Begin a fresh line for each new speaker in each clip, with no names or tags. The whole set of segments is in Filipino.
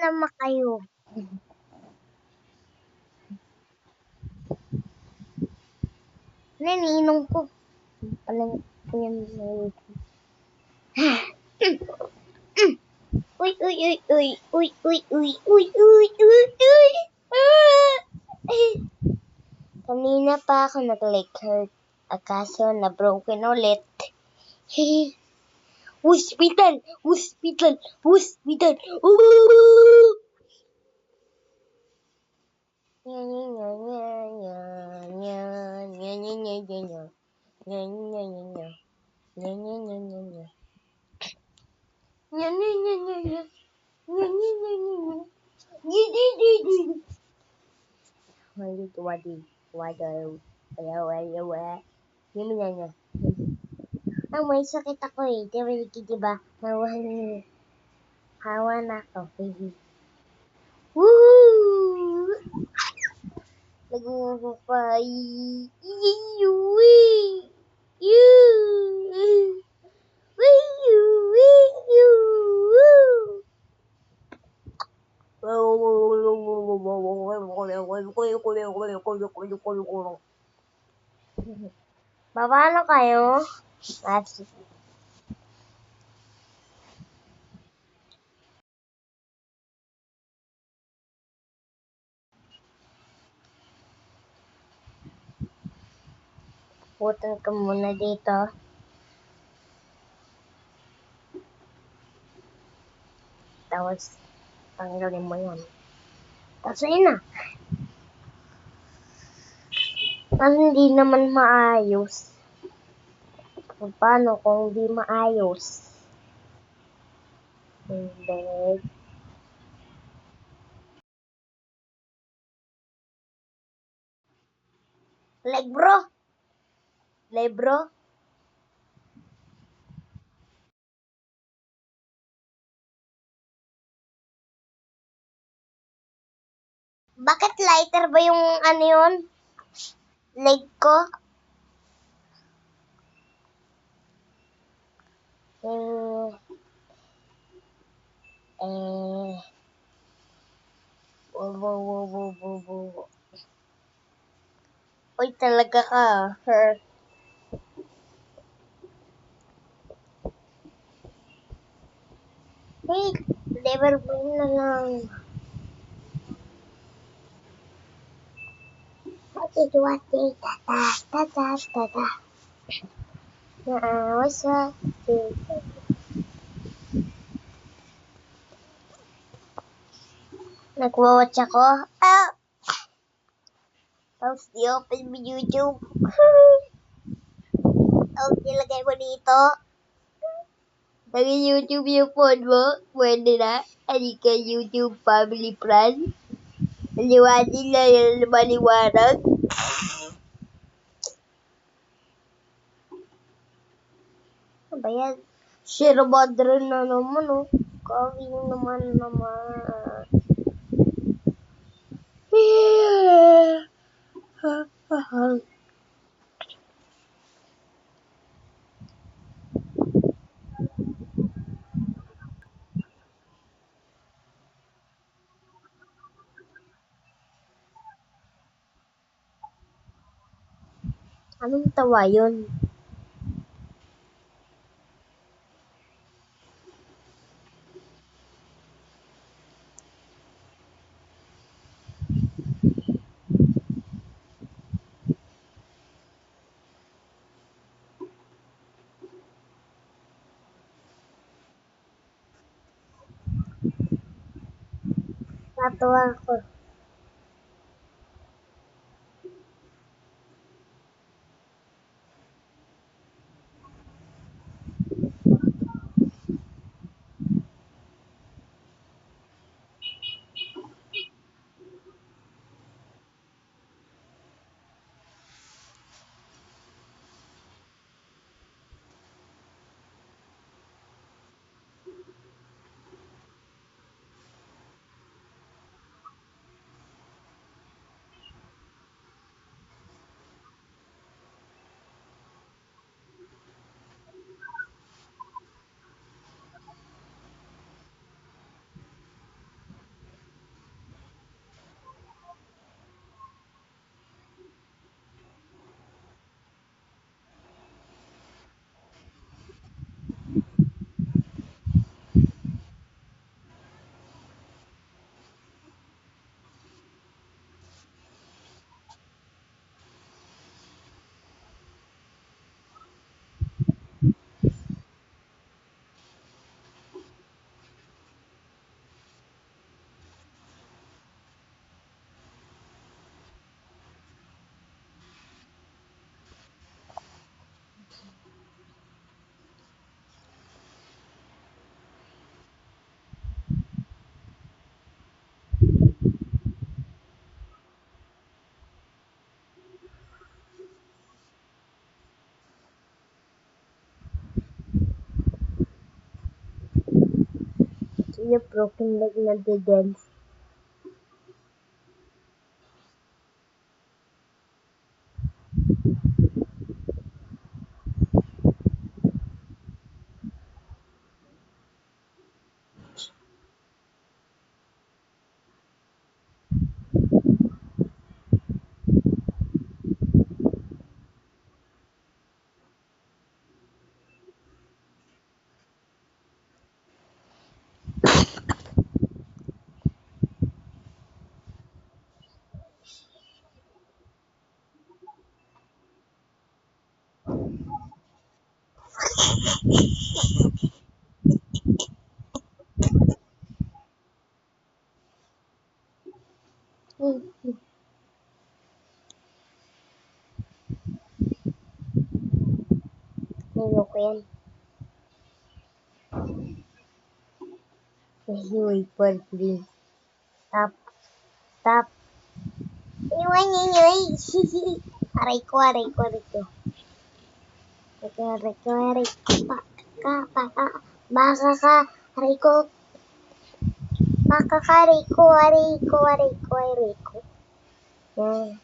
naman kayo. Iniinom ko. Palang ko yan na YouTube. Uy, uy, uy, uy, uy, uy, uy, uy, uy, uy, uy. Kanina pa ako nag-like hurt. Akaso na broken ulit. Hospital! Hospital! Hospital! May sakit ako eh. Diba? Hawa na ako, baby. Woo! Nag-uupay. Baba na kayo? Putan ka muna dito. Tapos, tanggalin mo yan. Tapos, ayun na. Ano hindi naman maayos? Paano kung hindi maayos? Hindi. Lebro? Bakit lighter ba yung ano yun? Leg ko? Uy, talaga ka. Hey, level mo na lang. Wati-wati, tata. Naawas wati. Nagwa-watch ako. Tapos i-open mo YouTube. Tapos ilagay mo dito. Nag-YouTube yung phone mo. Pwede na. Ano ka YouTube Family Plan? Maliwanag na yan. Maliwanag. Ano ba yan? Share Madre na naman, oh. Kawin naman. Anong tawa yun? Natawa ako. Yung broken leg nagde-dance. Ayoko yan. Wait for please. Stop. Stop. Iwan niyo. Aray ko. Aray ko. Baka ka. Aray ko. Baka ka. Aray ko. Yan.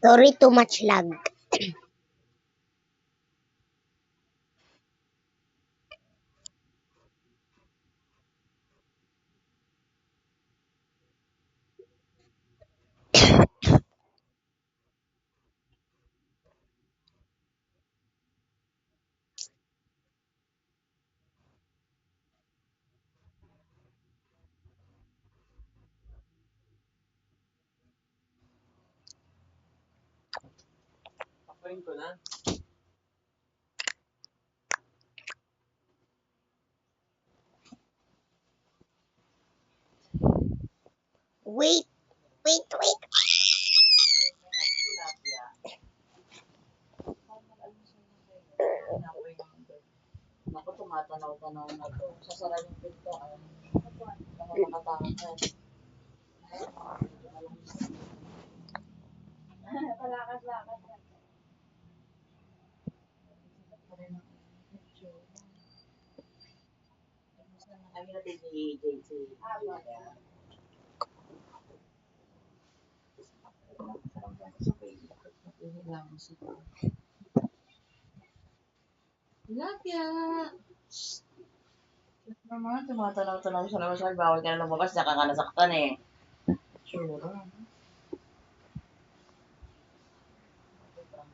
Sorry, too much lag. Wait.
Naku, tumatanaw-tanaw na to. Sasara yung pinto. Baka makatakas. Palakas-lakas na. Kami natin ni JC. Tilapia! Naman, tumatanaw-tanaw siya naman siya. Bawal ka na lumabas, saka ka nasaktan eh. Sure. Ang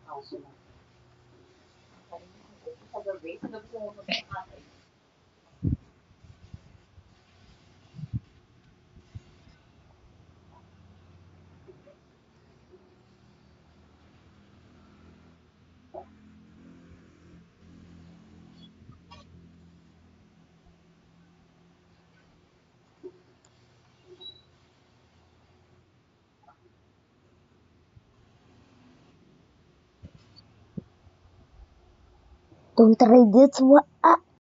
kaso na. Sa gabi ko magkakain.
Don't try this one.